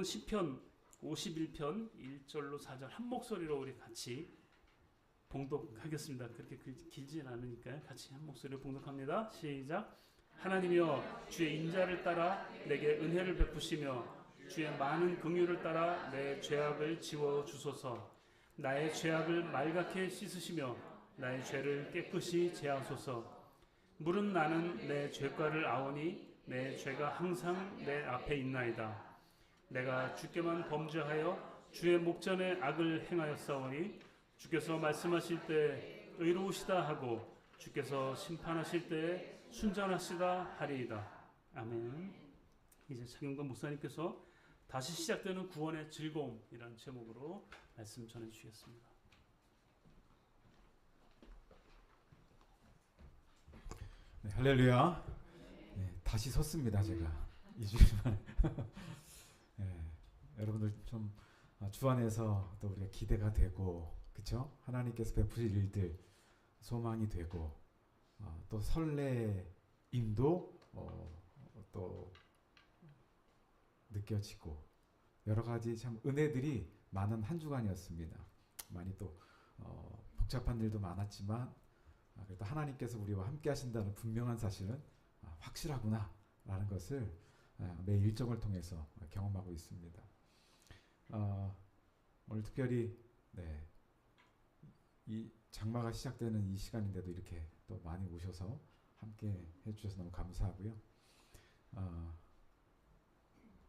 제목은 시편 51편 1절로 4절 한 목소리로 우리 같이 봉독하겠습니다. 그렇게 길진 않으니까요. 같이 한 목소리로 봉독합니다. 시작. 하나님이여 주의 인자를 따라 내게 은혜를 베푸시며 주의 많은 긍휼을 따라 내 죄악을 지워 주소서. 나의 죄악을 말갛게 씻으시며 나의 죄를 깨끗이 제하소서. 물은 나는 내 죄과를 아오니 내 죄가 항상 내 앞에 있나이다. 내가 주께만 범죄하여 주의 목전에 악을 행하였사오니 주께서 말씀하실 때 의로우시다 하고 주께서 심판하실 때 순전하시다 하리이다. 아멘. 이제 장영관 목사님께서 다시 시작되는 구원의 즐거움이라는 제목으로 말씀 전해주시겠습니다. 네, 할렐루야. 네, 다시 섰습니다. 제가 2주일 만에. 네, 여러분들 좀 주 안에서 또 우리가 기대가 되고, 그렇죠? 하나님께서 베푸실 일들 소망이 되고, 또 설레임도 또 느껴지고, 여러 가지 참 은혜들이 많은 한 주간이었습니다. 많이 또 복잡한 일도 많았지만 그래도 하나님께서 우리와 함께 하신다는 분명한 사실은 확실하구나 라는 것을 매 일정을 통해서 경험하고 있습니다. 오늘 특별히 이 장마가 시작되는 이 시간인데도 이렇게 또 많이 오셔서 함께 해주셔서 너무 감사하고요.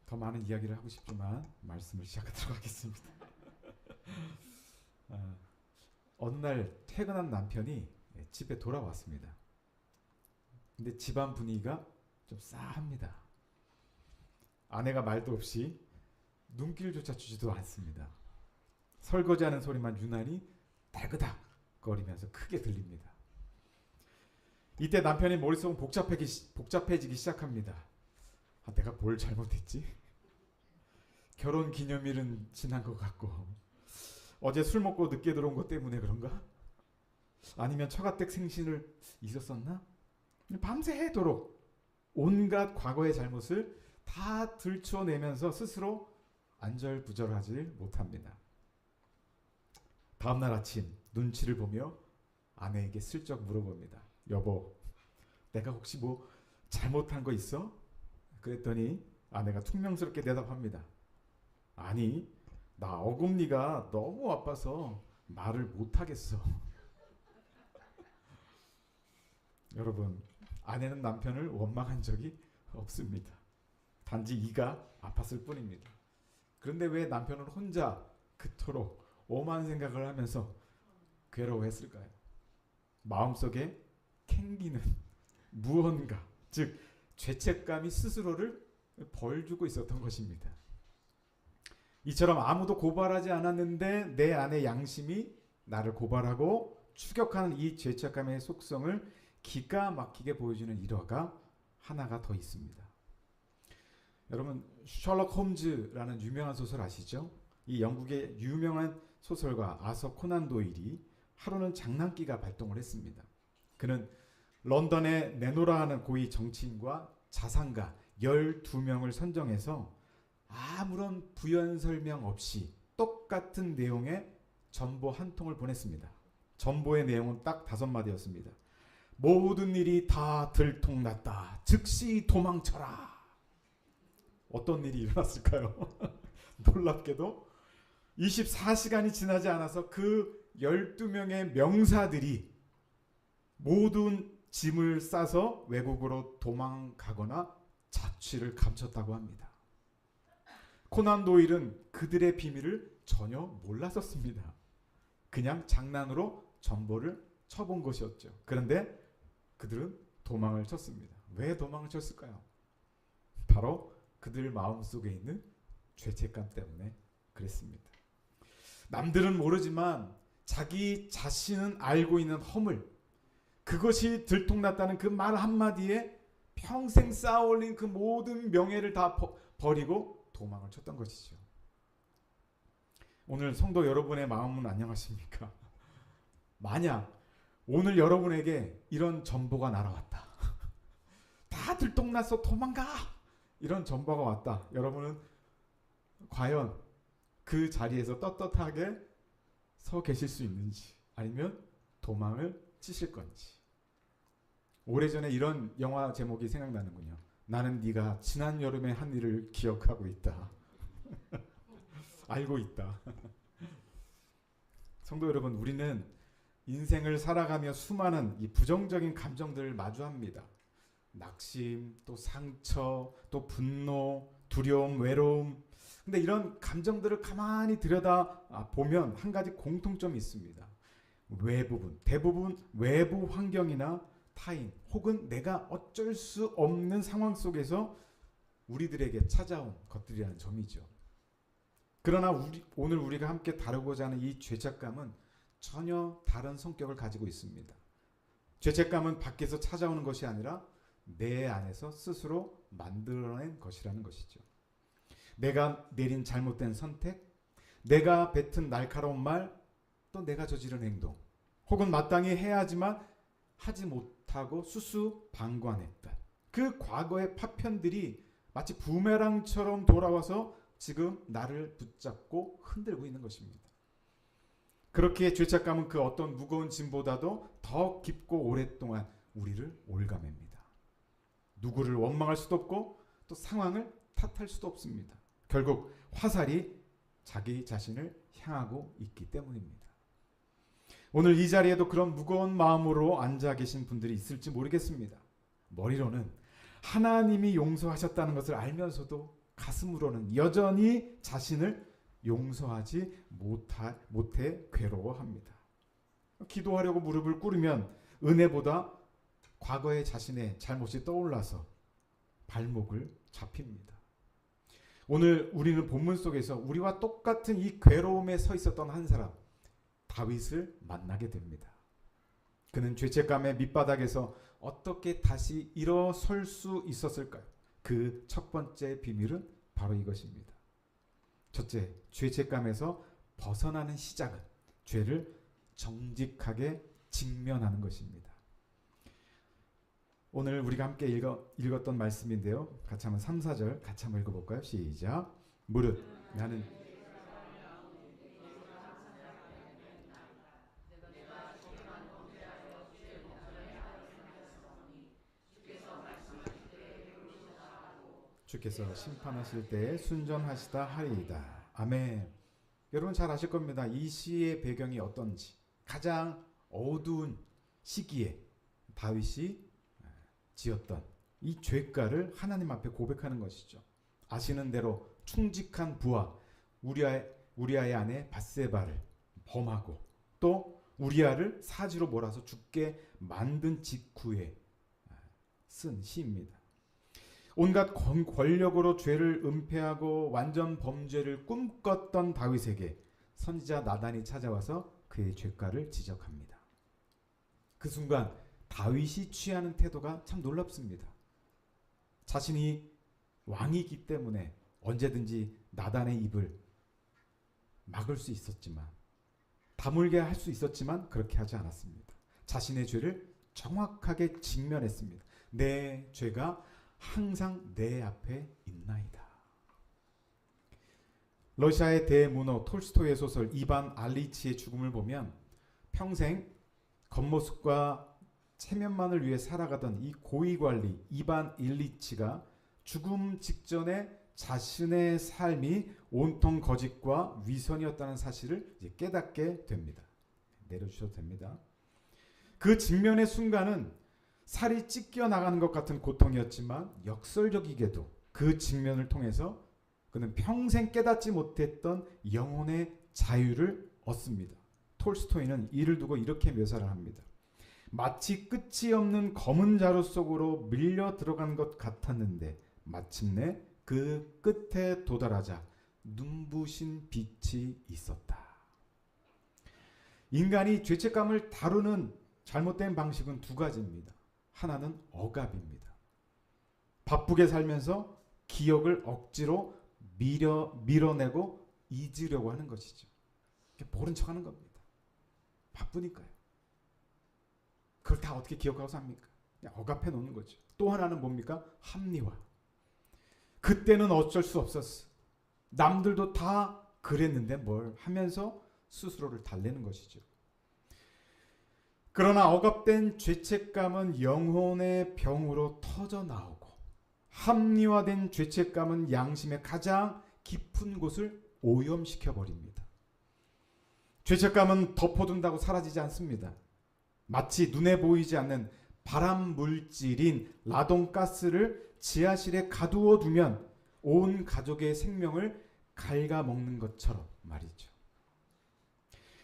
더 많은 이야기를 하고 싶지만 말씀을 시작하도록 하겠습니다. 어느 날 퇴근한 남편이 집에 돌아왔습니다. 근데 집안 분위기가 좀 싸합니다. 아내가 말도 없이 눈길조차 주지도 않습니다. 설거지하는 소리만 유난히 달그닥 거리면서 크게 들립니다. 이때 남편의 머릿속은 복잡해지기 시작합니다. 내가 뭘 잘못했지? 결혼 기념일은 지난 것 같고, 어제 술 먹고 늦게 들어온 것 때문에 그런가? 아니면 처가댁 생신을 있었었나? 밤새도록 온갖 과거의 잘못을 다 들춰내면서 스스로 안절부절하지 못합니다. 다음날 아침 눈치를 보며 아내에게 슬쩍 물어봅니다. 여보, 내가 혹시 뭐 잘못한 거 있어? 그랬더니 아내가 퉁명스럽게 대답합니다. 아니, 나 어금니가 너무 아파서 말을 못하겠어. 여러분, 아내는 남편을 원망한 적이 없습니다. 단지 이가 아팠을 뿐입니다. 그런데 왜 남편은 혼자 그토록 오만 생각을 하면서 괴로워했을까요? 마음속에 캥기는 무언가, 즉 죄책감이 스스로를 벌주고 있었던 것입니다. 이처럼 아무도 고발하지 않았는데 내 안의 양심이 나를 고발하고 추격하는 이 죄책감의 속성을 기가 막히게 보여주는 일화가 하나가 더 있습니다. 여러분, 셜록 홈즈라는 유명한 소설 아시죠? 이 영국의 유명한 소설가 아서 코난 도일이 하루는 장난기가 발동을 했습니다. 그는 런던에 내노라 하는 고위 정치인과 자산가 12명을 선정해서 아무런 부연 설명 없이 똑같은 내용의 전보 한 통을 보냈습니다. 전보의 내용은 딱 5마디였습니다. 모든 일이 다 들통났다. 즉시 도망쳐라. 어떤 일이 일어났을까요? 놀랍게도 24시간이 지나지 않아서 그 12명의 명사들이 모든 짐을 싸서 외국으로 도망가거나 자취를 감췄다고 합니다. 코난 도일은 그들의 비밀을 전혀 몰랐었습니다. 그냥 장난으로 전보를 쳐본 것이었죠. 그런데 그들은 도망을 쳤습니다. 왜 도망을 쳤을까요? 바로 그들 마음속에 있는 죄책감 때문에 그랬습니다. 남들은 모르지만 자기 자신은 알고 있는 허물, 그것이 들통났다는 그 말 한마디에 평생 쌓아올린 그 모든 명예를 다 버리고 도망을 쳤던 것이죠. 오늘 성도 여러분의 마음은 안녕하십니까? 만약 오늘 여러분에게 이런 전보가 날아왔다. 다 들통나서 도망가! 이런 전보가 왔다. 여러분은 과연 그 자리에서 떳떳하게 서 계실 수 있는지, 아니면 도망을 치실 건지. 오래전에 이런 영화 제목이 생각나는군요. 나는 네가 지난 여름에 한 일을 기억하고 있다. 알고 있다. 성도 여러분, 우리는 인생을 살아가며 수많은 이 부정적인 감정들을 마주합니다. 낙심, 또 상처, 또 분노, 두려움, 외로움. 근데 이런 감정들을 가만히 들여다 보면 한 가지 공통점이 있습니다. 대부분 외부 환경이나 타인 혹은 내가 어쩔 수 없는 상황 속에서 우리들에게 찾아온 것들이라는 점이죠. 그러나 오늘 우리가 함께 다루고자 하는 이 죄책감은 전혀 다른 성격을 가지고 있습니다. 죄책감은 밖에서 찾아오는 것이 아니라 내 안에서 스스로 만들어낸 것이라는 것이죠. 내가 내린 잘못된 선택, 내가 뱉은 날카로운 말, 또 내가 저지른 행동, 혹은 마땅히 해야 하지만 하지 못하고 수수방관했다. 그 과거의 파편들이 마치 부메랑처럼 돌아와서 지금 나를 붙잡고 흔들고 있는 것입니다. 그렇게 죄책감은 그 어떤 무거운 짐보다도 더 깊고 오랫동안 우리를 올가맵니다. 누구를 원망할 수도 없고 또 상황을 탓할 수도 없습니다. 결국 화살이 자기 자신을 향하고 있기 때문입니다. 오늘 이 자리에도 그런 무거운 마음으로 앉아 계신 분들이 있을지 모르겠습니다. 머리로는 하나님이 용서하셨다는 것을 알면서도 가슴으로는 여전히 자신을 용서하지 못해 괴로워합니다. 기도하려고 무릎을 꿇으면 은혜보다 과거의 자신의 잘못이 떠올라서 발목을 잡힙니다. 오늘 우리는 본문 속에서 우리와 똑같은 이 괴로움에 서 있었던 한 사람, 다윗을 만나게 됩니다. 그는 죄책감의 밑바닥에서 어떻게 다시 일어설 수 있었을까요? 그 첫 번째 비밀은 바로 이것입니다. 첫째, 죄책감에서 벗어나는 시작은 죄를 정직하게 직면하는 것입니다. 오늘 우리가 함께 읽었던 말씀인데요. 같이 한번 3, 4절 같이 한번 읽어볼까요? 시작. 무릇 나는 주께서 심판하실 때에 순전하시다 하리이다. 아멘. 여러분 잘 아실 겁니다. 이 시의 배경이 어떤지. 가장 어두운 시기에 다윗이 지었던 이 죄가를 하나님 앞에 고백하는 것이죠. 아시는 대로 충직한 부하 우리아의 아내 밧세바를 범하고 또 우리아를 사지로 몰아서 죽게 만든 직후에 쓴 시입니다. 온갖 권력으로 죄를 은폐하고 완전 범죄를 꿈꿨던 다윗에게 선지자 나단이 찾아와서 그의 죄가를 지적합니다. 그 순간 다윗이 취하는 태도가 참 놀랍습니다. 자신이 왕이기 때문에 언제든지 나단의 입을 막을 수 있었지만, 다물게 할 수 있었지만 그렇게 하지 않았습니다. 자신의 죄를 정확하게 직면했습니다. 내 죄가 항상 내 앞에 있나이다. 러시아의 대문호 톨스토이의 소설 이반 알리치의 죽음을 보면 평생 겉모습과 체면만을 위해 살아가던 이 고위관리 이반 일리치가 죽음 직전에 자신의 삶이 온통 거짓과 위선이었다는 사실을 이제 깨닫게 됩니다. 내려주셔도 됩니다. 그 직면의 순간은 살이 찢겨 나가는 것 같은 고통이었지만 역설적이게도 그 직면을 통해서 그는 평생 깨닫지 못했던 영혼의 자유를 얻습니다. 톨스토이는 이를 두고 이렇게 묘사를 합니다. 마치 끝이 없는 검은 자루 속으로 밀려 들어간 것 같았는데 마침내 그 끝에 도달하자 눈부신 빛이 있었다. 인간이 죄책감을 다루는 잘못된 방식은 두 가지입니다. 하나는 억압입니다. 바쁘게 살면서 기억을 억지로 밀어내고 잊으려고 하는 것이죠. 모른 척하는 겁니다. 바쁘니까요. 그걸 다 어떻게 기억하고 삽니까? 그냥 억압해 놓는 거죠. 또 하나는 뭡니까? 합리화. 그때는 어쩔 수 없었어. 남들도 다 그랬는데 뭘 하면서 스스로를 달래는 것이죠. 그러나 억압된 죄책감은 영혼의 병으로 터져 나오고 합리화된 죄책감은 양심의 가장 깊은 곳을 오염시켜 버립니다. 죄책감은 덮어둔다고 사라지지 않습니다. 마치 눈에 보이지 않는 발암 물질인 라돈가스를 지하실에 가두어 두면 온 가족의 생명을 갉아먹는 것처럼 말이죠.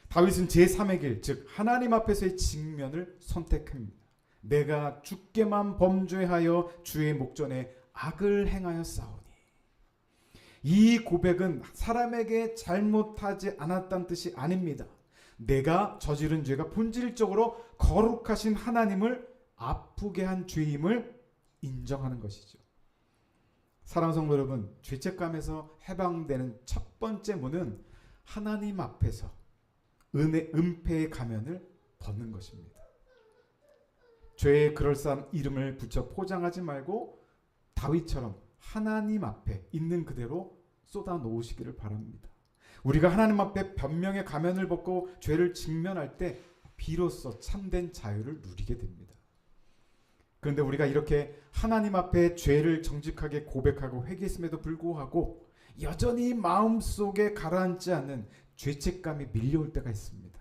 다윗은 제3의 길, 즉 하나님 앞에서의 직면을 선택합니다. 내가 주께만 범죄하여 주의 목전에 악을 행하여 싸우니. 이 고백은 사람에게 잘못하지 않았다는 뜻이 아닙니다. 내가 저지른 죄가 본질적으로 거룩하신 하나님을 아프게 한 죄임을 인정하는 것이죠. 사랑하는 성도 여러분, 죄책감에서 해방되는 첫 번째 문은 하나님 앞에서 은폐의 가면을 벗는 것입니다. 죄의 그럴싸한 이름을 붙여 포장하지 말고 다윗처럼 하나님 앞에 있는 그대로 쏟아 놓으시기를 바랍니다. 우리가 하나님 앞에 변명의 가면을 벗고 죄를 직면할 때 비로소 참된 자유를 누리게 됩니다. 그런데 우리가 이렇게 하나님 앞에 죄를 정직하게 고백하고 회개했음에도 불구하고 여전히 마음속에 가라앉지 않는 죄책감이 밀려올 때가 있습니다.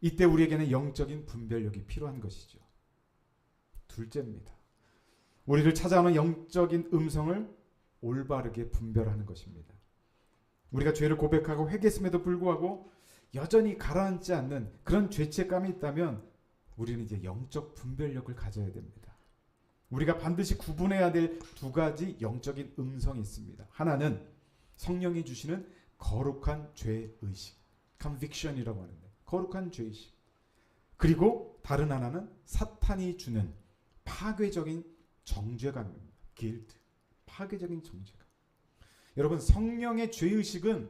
이때 우리에게는 영적인 분별력이 필요한 것이죠. 둘째입니다. 우리를 찾아오는 영적인 음성을 올바르게 분별하는 것입니다. 우리가 죄를 고백하고 회개했음에도 불구하고 여전히 가라앉지 않는 그런 죄책감이 있다면 우리는 이제 영적 분별력을 가져야 됩니다. 우리가 반드시 구분해야 될 두 가지 영적인 음성이 있습니다. 하나는 성령이 주시는 거룩한 죄의식, conviction이라고 하는데 거룩한 죄의식. 그리고 다른 하나는 사탄이 주는 파괴적인 정죄감입니다. guilt, 파괴적인 정죄감. 여러분, 성령의 죄의식은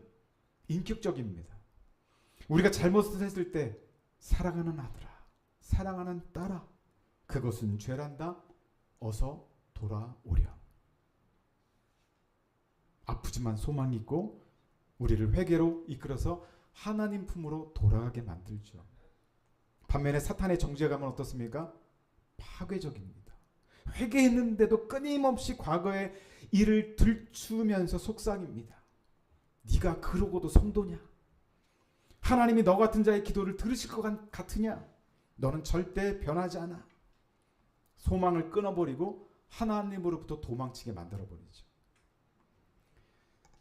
인격적입니다. 우리가 잘못을 했을 때 사랑하는 아들아, 사랑하는 딸아, 그것은 죄란다. 어서 돌아오렴. 아프지만 소망이 있고 우리를 회개로 이끌어서 하나님 품으로 돌아가게 만들죠. 반면에 사탄의 정죄감은 어떻습니까? 파괴적입니다. 회개했는데도 끊임없이 과거의 일을 들추면서 속삭입니다. 네가 그러고도 성도냐? 하나님이 너 같은 자의 기도를 들으실 것 같으냐? 너는 절대 변하지 않아. 소망을 끊어버리고 하나님으로부터 도망치게 만들어버리죠.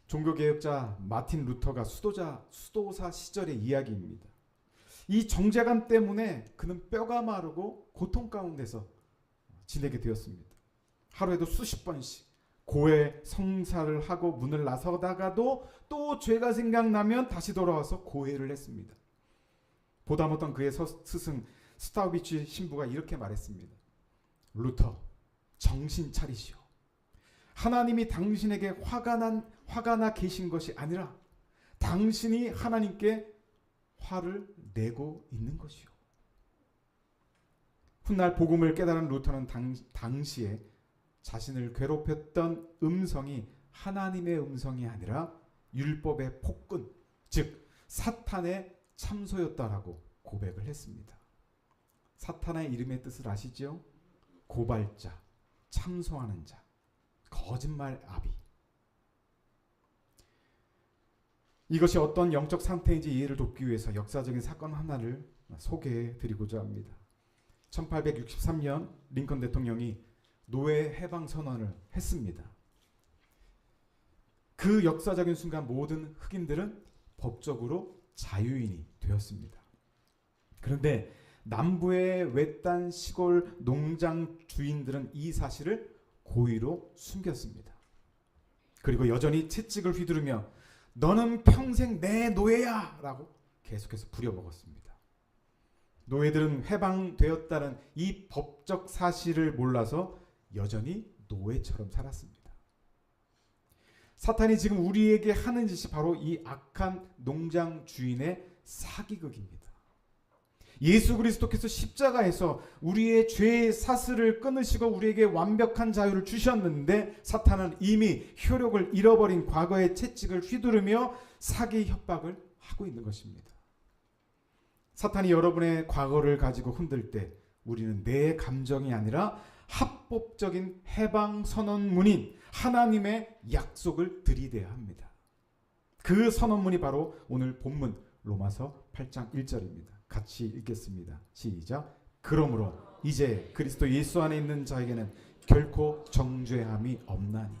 종교개혁자 마틴 루터가 수도사 시절의 이야기입니다. 이 정죄감 때문에 그는 뼈가 마르고 고통 가운데서 지내게 되었습니다. 하루에도 수십 번씩 고해 성사를 하고 문을 나서다가도 또 죄가 생각나면 다시 돌아와서 고해를 했습니다. 보다 못한 그의 스승 스타우비치 신부가 이렇게 말했습니다. 루터, 정신 차리시오. 하나님이 당신에게 화가 나 계신 것이 아니라 당신이 하나님께 화를 내고 있는 것이오. 훗날 복음을 깨달은 루터는 당시에 자신을 괴롭혔던 음성이 하나님의 음성이 아니라 율법의 폭군, 즉 사탄의 참소였다라고 고백을 했습니다. 사탄의 이름의 뜻을 아시죠? 고발자, 참소하는 자, 거짓말 아비. 이것이 어떤 영적 상태인지 이해를 돕기 위해서 역사적인 사건 하나를 소개해 드리고자 합니다. 1863년 링컨 대통령이 노예 해방 선언을 했습니다. 그 역사적인 순간 모든 흑인들은 법적으로 자유인이 되었습니다. 그런데 남부의 외딴 시골 농장 주인들은 이 사실을 고의로 숨겼습니다. 그리고 여전히 채찍을 휘두르며 너는 평생 내 노예야! 라고 계속해서 부려먹었습니다. 노예들은 해방되었다는 이 법적 사실을 몰라서 여전히 노예처럼 살았습니다. 사탄이 지금 우리에게 하는 짓이 바로 이 악한 농장 주인의 사기극입니다. 예수 그리스도께서 십자가에서 우리의 죄의 사슬을 끊으시고 우리에게 완벽한 자유를 주셨는데 사탄은 이미 효력을 잃어버린 과거의 채찍을 휘두르며 사기 협박을 하고 있는 것입니다. 사탄이 여러분의 과거를 가지고 흔들 때 우리는 내 감정이 아니라 합법적인 해방 선언문인 하나님의 약속을 들이대야 합니다. 그 선언문이 바로 오늘 본문 로마서 8장 1절입니다. 같이 읽겠습니다. 시작. 그러므로 이제 그리스도 예수 안에 있는 자에게는 결코 정죄함이 없나니.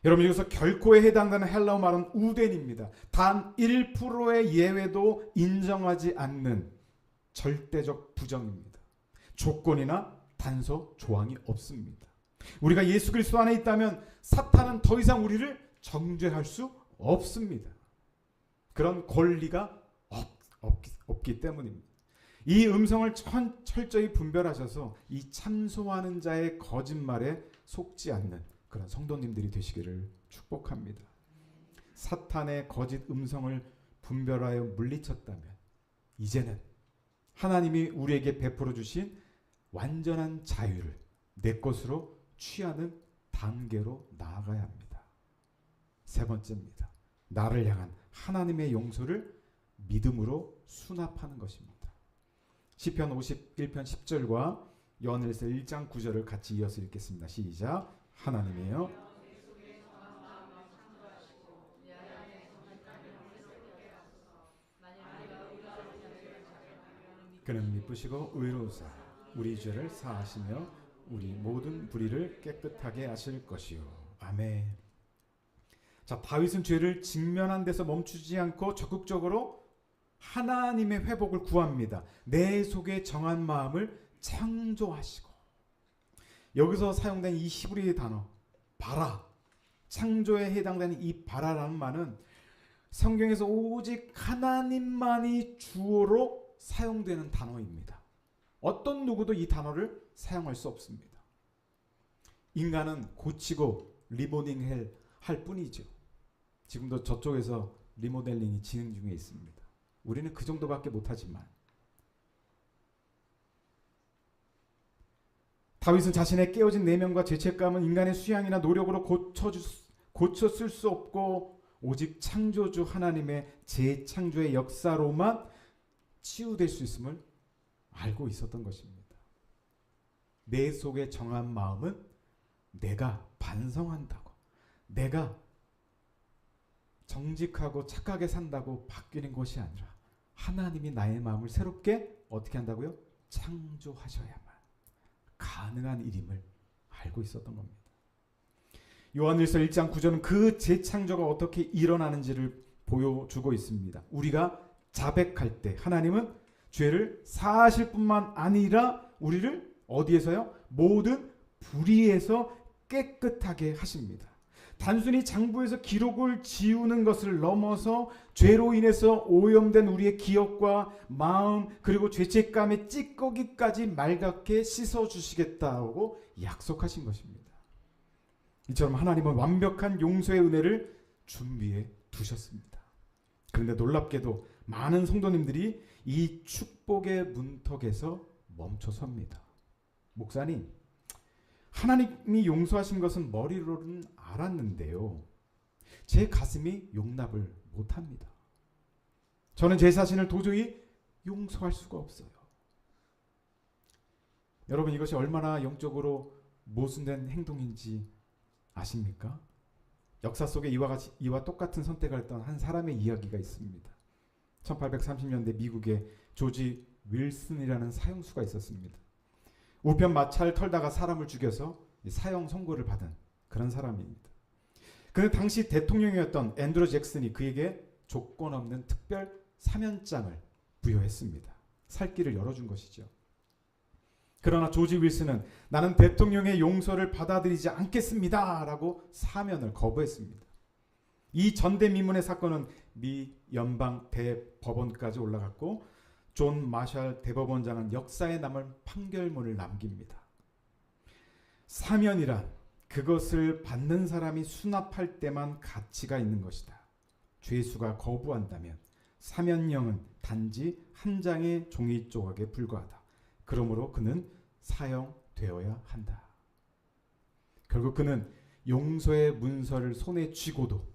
여러분, 여기서 결코에 해당되는 헬라어 말은 우덴입니다. 단 1%의 예외도 인정하지 않는 절대적 부정입니다. 조건이나 단서 조항이 없습니다. 우리가 예수 그리스도 안에 있다면 사탄은 더 이상 우리를 정죄할 수 없습니다. 그런 권리가 없기 때문입니다. 이 음성을 철저히 분별하셔서 이 참소하는 자의 거짓말에 속지 않는 그런 성도님들이 되시기를 축복합니다. 사탄의 거짓 음성을 분별하여 물리쳤다면 이제는 하나님이 우리에게 베풀어 주신 완전한 자유를 내 것으로 취하는 단계로 나아가야 합니다. 세 번째입니다. 나를 향한 하나님의 용서를 믿음으로 수납하는 것입니다. 시편 51편 10절과 요한일서 1장 9절을 같이 이어서 읽겠습니다. 시작. 하나님이여 그는 미쁘시고 의로우사 우리 죄를 사하시며 우리 모든 불의를 깨끗하게 하실 것이요. 아멘. 자, 다윗은 죄를 직면한 데서 멈추지 않고 적극적으로 하나님의 회복을 구합니다. 내 속에 정한 마음을 창조하시고. 여기서 사용된 이 히브리 단어 바라, 창조에 해당되는 이 바라라는 말은 성경에서 오직 하나님만이 주어로 사용되는 단어입니다. 어떤 누구도 이 단어를 사용할 수 없습니다. 인간은 고치고 리모델링 할 뿐이죠. 지금도 저쪽에서 리모델링이 진행 중에 있습니다. 우리는 그 정도밖에 못하지만 다윗은 자신의 깨어진 내면과 죄책감은 인간의 수양이나 노력으로 고쳤을 수 없고 오직 창조주 하나님의 재창조의 역사로만 치유될 수 있음을 알고 있었던 것입니다. 내 속에 정한 마음은 내가 반성한다고, 내가 정직하고 착하게 산다고 바뀌는 것이 아니라 하나님이 나의 마음을 새롭게 어떻게 한다고요? 창조하셔야만 가능한 일임을 알고 있었던 겁니다. 요한일서 1장 9절은 그 재창조가 어떻게 일어나는지를 보여주고 있습니다. 우리가 자백할 때 하나님은 죄를 사하실 뿐만 아니라 우리를 어디에서요? 모든 불의에서 깨끗하게 하십니다. 단순히 장부에서 기록을 지우는 것을 넘어서 죄로 인해서 오염된 우리의 기억과 마음 그리고 죄책감의 찌꺼기까지 맑게 씻어주시겠다고 약속하신 것입니다. 이처럼 하나님은 완벽한 용서의 은혜를 준비해 두셨습니다. 그런데 놀랍게도 많은 성도님들이 이 축복의 문턱에서 멈춰섭니다. 목사님, 하나님이 용서하신 것은 머리로는 알았는데요. 제 가슴이 용납을 못합니다. 저는 제 자신을 도저히 용서할 수가 없어요. 여러분, 이것이 얼마나 영적으로 모순된 행동인지 아십니까? 역사 속에 이와 똑같은 선택을 했던 한 사람의 이야기가 있습니다. 1830년대 미국에 조지 윌슨이라는 사형수가 있었습니다. 우편 마차를 털다가 사람을 죽여서 사형 선고를 받은 그런 사람입니다. 그런데 당시 대통령이었던 앤드루 잭슨이 그에게 조건 없는 특별 사면장을 부여했습니다. 살 길을 열어준 것이죠. 그러나 조지 윌슨은 나는 대통령의 용서를 받아들이지 않겠습니다 라고 사면을 거부했습니다. 이 전대미문의 사건은 미 연방 대법원까지 올라갔고 존 마샬 대법원장은 역사에 남을 판결문을 남깁니다. 사면이란 그것을 받는 사람이 수납할 때만 가치가 있는 것이다. 죄수가 거부한다면 사면령은 단지 한 장의 종이 조각에 불과하다. 그러므로 그는 사형되어야 한다. 결국 그는 용서의 문서를 손에 쥐고도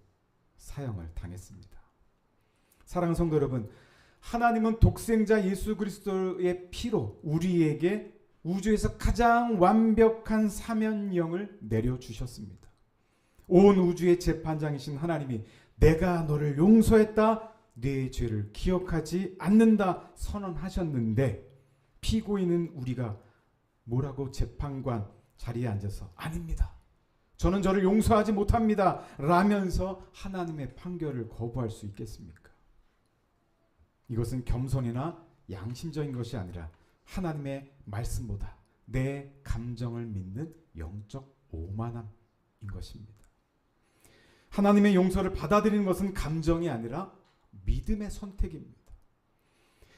사형을 당했습니다. 사랑하는 성도 여러분, 하나님은 독생자 예수 그리스도의 피로 우리에게 우주에서 가장 완벽한 사면령을 내려주셨습니다. 온 우주의 재판장이신 하나님이 내가 너를 용서했다, 네 죄를 기억하지 않는다 선언하셨는데, 피고인은 우리가 뭐라고 재판관 자리에 앉아서 아닙니다, 저는 저를 용서하지 못합니다 라면서 하나님의 판결을 거부할 수 있겠습니까? 이것은 겸손이나 양심적인 것이 아니라 하나님의 말씀보다 내 감정을 믿는 영적 오만함인 것입니다. 하나님의 용서를 받아들이는 것은 감정이 아니라 믿음의 선택입니다.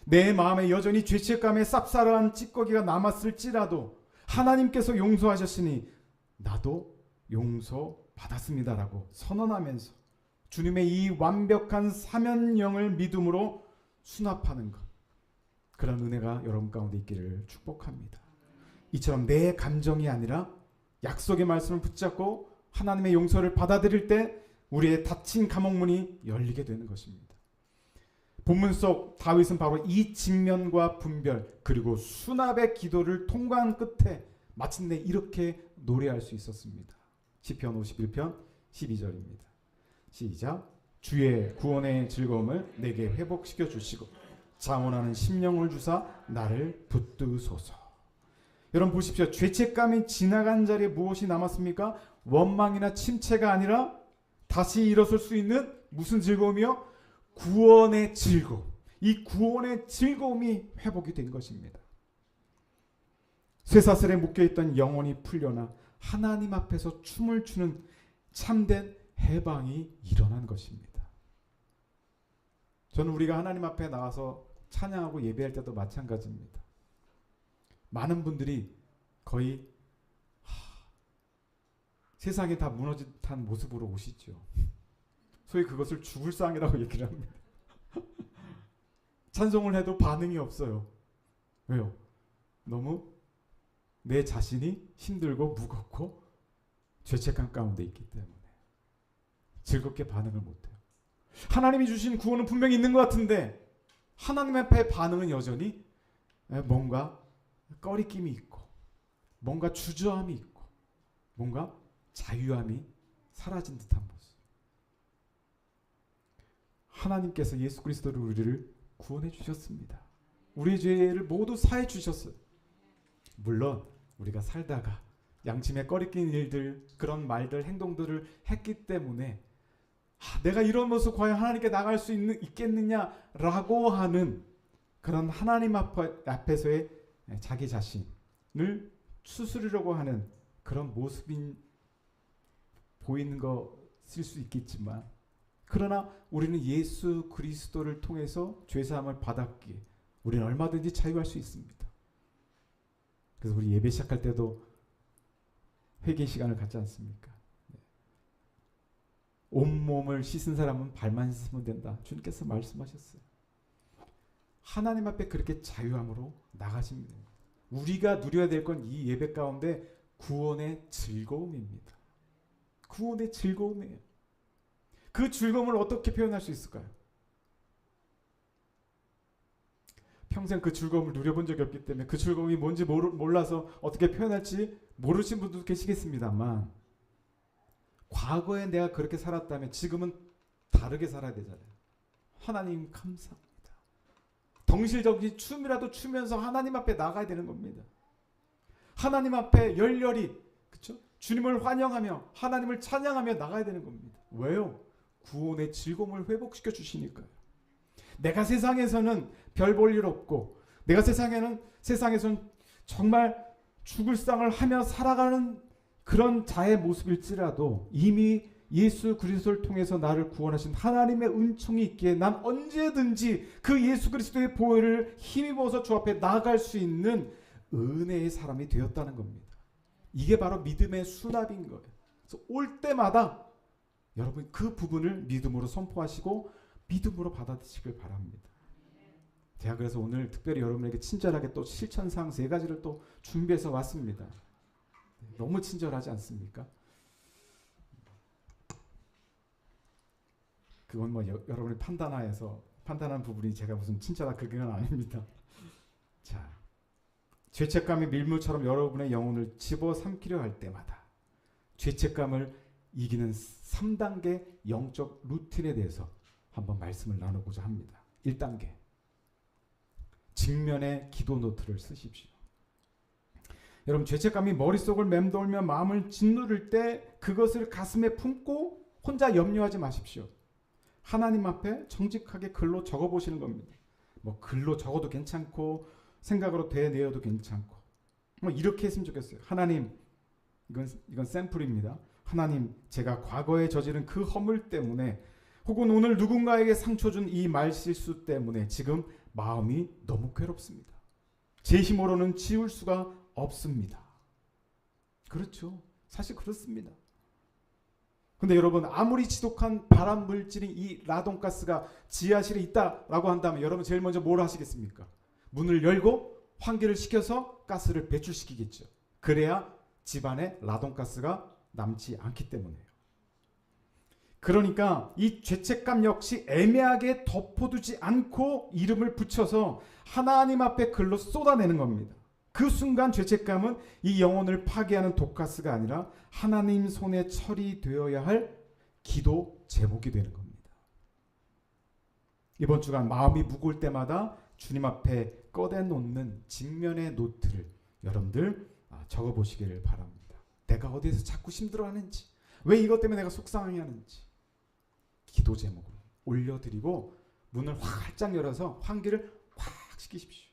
내 마음에 여전히 죄책감에 쌉싸름한 찌꺼기가 남았을지라도 하나님께서 용서하셨으니 나도 용서받았습니다라고 선언하면서 주님의 이 완벽한 사면령을 믿음으로 수납하는 것, 그런 은혜가 여러분 가운데 있기를 축복합니다. 이처럼 내 감정이 아니라 약속의 말씀을 붙잡고 하나님의 용서를 받아들일 때 우리의 닫힌 감옥문이 열리게 되는 것입니다. 본문 속 다윗은 바로 이 직면과 분별 그리고 수납의 기도를 통과한 끝에 마침내 이렇게 노래할 수 있었습니다. 시편 51편 12절입니다. 시작. 주의 구원의 즐거움을 내게 회복시켜 주시고 장원하는 심령을 주사 나를 붙드소서. 여러분 보십시오. 죄책감이 지나간 자리에 무엇이 남았습니까? 원망이나 침체가 아니라 다시 일어설 수 있는 무슨 즐거움이요? 구원의 즐거움. 이 구원의 즐거움이 회복이 된 것입니다. 쇠사슬에 묶여있던 영혼이 풀려나 하나님 앞에서 춤을 추는 참된 해방이 일어난 것입니다. 저는 우리가 하나님 앞에 나와서 찬양하고 예배할 때도 마찬가지입니다. 많은 분들이 거의 세상이 다 무너진 듯한 모습으로 오시죠. 소위 그것을 죽을 상이라고 얘기를 합니다. 찬송을 해도 반응이 없어요. 왜요? 너무 내 자신이 힘들고 무겁고 죄책감 가운데 있기 때문에 즐겁게 반응을 못해요. 하나님이 주신 구원은 분명히 있는 것 같은데 하나님 앞에 반응은 여전히 뭔가 꺼리낌이 있고 뭔가 주저함이 있고 뭔가 자유함이 사라진 듯한 모습. 하나님께서 예수 그리스도로 우리를 구원해 주셨습니다. 우리의 죄를 모두 사해 주셨어요. 물론 우리가 살다가 양심에 꺼리낀 일들, 그런 말들, 행동들을 했기 때문에 내가 이런 모습 과연 하나님께 나갈 수 있겠느냐라고 하는 그런 하나님 앞에서의 자기 자신을 추스르려고 하는 그런 모습이 보이는 것일 수 있겠지만, 그러나 우리는 예수 그리스도를 통해서 죄사함을 받았기에 우리는 얼마든지 자유할 수 있습니다. 그래서 우리 예배 시작할 때도 회개 시간을 갖지 않습니까? 온몸을 씻은 사람은 발만 씻으면 된다. 주님께서 말씀하셨어요. 하나님 앞에 그렇게 자유함으로 나가시면 됩니다. 우리가 누려야 될 건 이 예배 가운데 구원의 즐거움입니다. 구원의 즐거움이에요. 그 즐거움을 어떻게 표현할 수 있을까요? 평생 그 즐거움을 누려본 적이 없기 때문에 그 즐거움이 뭔지 몰라서 어떻게 표현할지 모르신 분도 계시겠습니다만, 과거에 내가 그렇게 살았다면 지금은 다르게 살아야 되잖아요. 하나님 감사합니다. 덩실덩실 춤이라도 추면서 하나님 앞에 나가야 되는 겁니다. 하나님 앞에 열렬히, 그렇죠? 주님을 환영하며 하나님을 찬양하며 나가야 되는 겁니다. 왜요? 구원의 즐거움을 회복시켜 주시니까요. 내가 세상에서는 별 볼 일 없고 내가 세상에서는 정말 죽을 상을 하며 살아가는 그런 자의 모습일지라도 이미 예수 그리스도를 통해서 나를 구원하신 하나님의 은총이 있기에 난 언제든지 그 예수 그리스도의 보혈을 힘입어서 주 앞에 나아갈 수 있는 은혜의 사람이 되었다는 겁니다. 이게 바로 믿음의 수납인 거예요. 그래서 올 때마다 여러분 그 부분을 믿음으로 선포하시고 믿음으로 받아들이시길 바랍니다. 제가 그래서 오늘 특별히 여러분에게 친절하게 또 실천사항 3가지를 또 준비해서 왔습니다. 너무 친절하지 않습니까? 그건 뭐 여러분이 판단한 부분이 제가 무슨 친절한 그건 아닙니다. 자, 죄책감이 밀물처럼 여러분의 영혼을 집어삼키려 할 때마다 죄책감을 이기는 3단계 영적 루틴에 대해서 한번 말씀을 나누고자 합니다. 1단계, 직면의 기도 노트를 쓰십시오. 여러분, 죄책감이 머릿속을 맴돌며 마음을 짓누를 때 그것을 가슴에 품고 혼자 염려하지 마십시오. 하나님 앞에 정직하게 글로 적어보시는 겁니다. 뭐 글로 적어도 괜찮고 생각으로 되뇌어도 괜찮고 뭐 이렇게 했으면 좋겠어요. 하나님, 이건 샘플입니다. 하나님, 제가 과거에 저지른 그 허물 때문에 혹은 오늘 누군가에게 상처 준 이 말실수 때문에 지금 마음이 너무 괴롭습니다. 제 힘으로는 지울 수가 없습니다. 그렇죠. 사실 그렇습니다. 근데 여러분, 아무리 지독한 발암 물질인 이 라돈가스가 지하실에 있다라고 한다면 여러분 제일 먼저 뭘 하시겠습니까? 문을 열고 환기를 시켜서 가스를 배출시키겠죠. 그래야 집안에 라돈가스가 남지 않기 때문에요. 그러니까 이 죄책감 역시 애매하게 덮어두지 않고 이름을 붙여서 하나님 앞에 글로 쏟아내는 겁니다. 그 순간 죄책감은 이 영혼을 파괴하는 독가스가 아니라 하나님 손에 처리되어야 할 기도 제목이 되는 겁니다. 이번 주간 마음이 무거울 때마다 주님 앞에 꺼내놓는 직면의 노트를 여러분들 적어보시기를 바랍니다. 내가 어디에서 자꾸 힘들어하는지, 왜 이것 때문에 내가 속상해하는지 기도 제목으로 올려드리고 문을 활짝 열어서 환기를 확 시키십시오.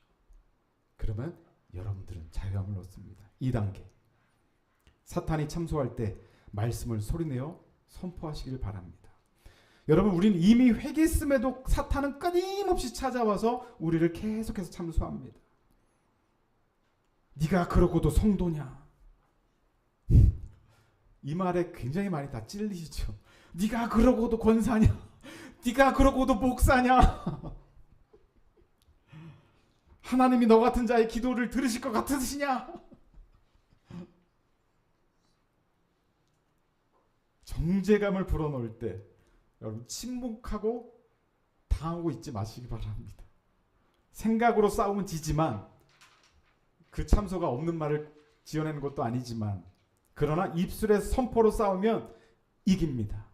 그러면 여러분들은 자유함을 얻습니다. 2단계, 사탄이 참소할 때 말씀을 소리내어 선포하시길 바랍니다. 여러분, 우리는 이미 회개했음에도 사탄은 끊임없이 찾아와서 우리를 계속해서 참소합니다. 네가 그러고도 성도냐? 이 말에 굉장히 많이 다 찔리시죠. 네가 그러고도 권사냐? 네가 그러고도 목사냐? 하나님이 너 같은 자의 기도를 들으실 것 같으시냐? 정죄감을 불어넣을 때 여러분 침묵하고 당하고 있지 마시기 바랍니다. 생각으로 싸우면 지지만 그 참소가 없는 말을 지어내는 것도 아니지만 그러나 입술에 선포로 싸우면 이깁니다.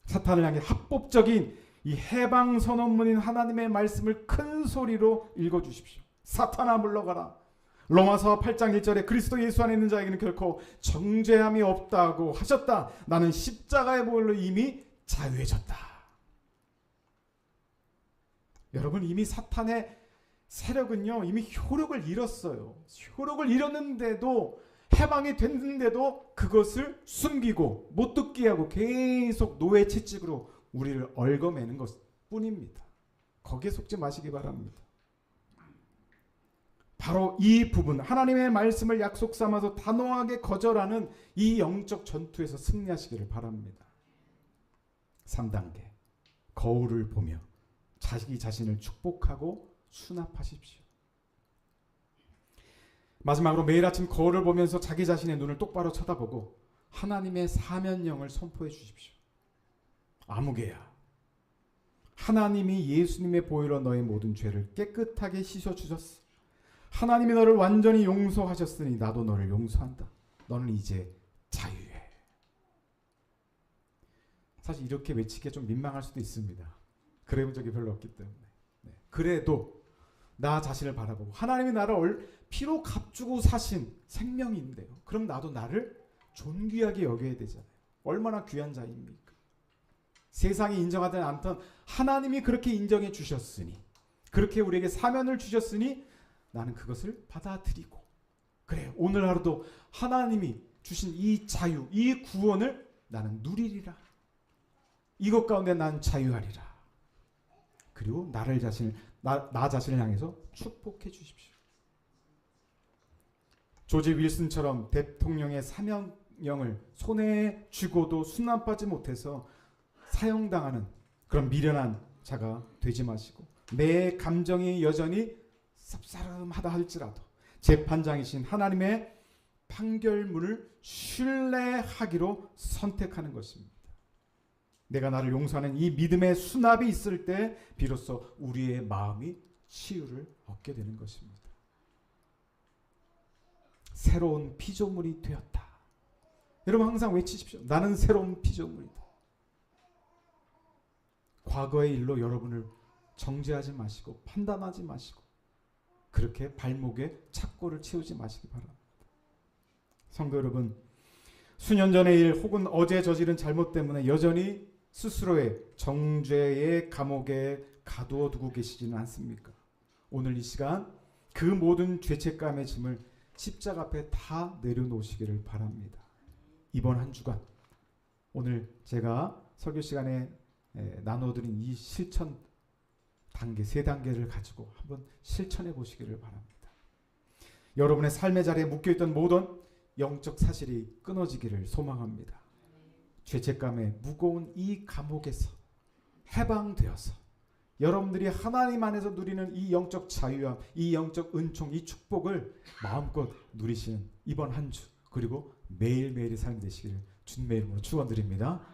사탄을 향해 합법적인 이 해방 선언문인 하나님의 말씀을 큰 소리로 읽어주십시오. 사탄아 물러가라. 로마서 8장 1절에 그리스도 예수 안에 있는 자에게는 결코 정죄함이 없다고 하셨다. 나는 십자가의 보혈로 이미 자유해졌다. 여러분, 이미 사탄의 세력은요 이미 효력을 잃었어요. 효력을 잃었는데도, 해방이 됐는데도 그것을 숨기고 못 듣게 하고 계속 노예 채찍으로 우리를 얽어매는 것뿐입니다. 거기에 속지 마시기 바랍니다. 바로 이 부분, 하나님의 말씀을 약속 삼아서 단호하게 거절하는 이 영적 전투에서 승리하시기를 바랍니다. 3단계, 거울을 보며 자기 자신을 축복하고 수납하십시오. 마지막으로 매일 아침 거울을 보면서 자기 자신의 눈을 똑바로 쳐다보고 하나님의 사면령을 선포해 주십시오. 아무개야, 하나님이 예수님의 보혈로 너의 모든 죄를 깨끗하게 씻어주셨어. 하나님이 너를 완전히 용서하셨으니 나도 너를 용서한다. 너는 이제 자유해. 사실 이렇게 외치기가 좀 민망할 수도 있습니다. 그래본 적이 별로 없기 때문에. 그래도 나 자신을 바라보고 하나님이 나를 피로 값주고 사신 생명인데요. 그럼 나도 나를 존귀하게 여겨야 되잖아요. 얼마나 귀한 자입니까? 세상이 인정하지 않던 하나님이 그렇게 인정해 주셨으니, 그렇게 우리에게 사면을 주셨으니 나는 그것을 받아들이고, 그래 오늘 하루도 하나님이 주신 이 자유, 이 구원을 나는 누리리라. 이것 가운데 난 자유하리라. 그리고 나 자신을 향해서 축복해 주십시오. 조지 윌슨처럼 대통령의 사면령을 손에 쥐고도 수납하지 못해서 사형당하는 그런 미련한 자가 되지 마시고 내 감정이 여전히 쌉싸름하다 할지라도 재판장이신 하나님의 판결문을 신뢰하기로 선택하는 것입니다. 내가 나를 용서하는 이 믿음의 수납이 있을 때 비로소 우리의 마음이 치유를 얻게 되는 것입니다. 새로운 피조물이 되었다. 여러분 항상 외치십시오. 나는 새로운 피조물이다. 과거의 일로 여러분을 정죄하지 마시고 판단하지 마시고 그렇게 발목에 착고를 채우지 마시기 바랍니다. 성도 여러분, 수년 전의 일 혹은 어제 저지른 잘못 때문에 여전히 스스로의 정죄의 감옥에 가두어 두고 계시지는 않습니까? 오늘 이 시간 그 모든 죄책감의 짐을 십자가 앞에 다 내려놓으시기를 바랍니다. 이번 한 주간 오늘 제가 설교 시간에 나눠드린 이 실천 단계, 세 단계를 가지고 한번 실천해 보시기를 바랍니다. 여러분의 삶의 자리에 묶여있던 모든 영적 사실이 끊어지기를 소망합니다. 죄책감의 무거운 이 감옥에서 해방되어서 여러분들이 하나님 안에서 누리는 이 영적 자유함, 이 영적 은총, 이 축복을 마음껏 누리시는 이번 한 주 그리고 매일매일의 삶이 되시기를 주님의 이름으로 축원드립니다.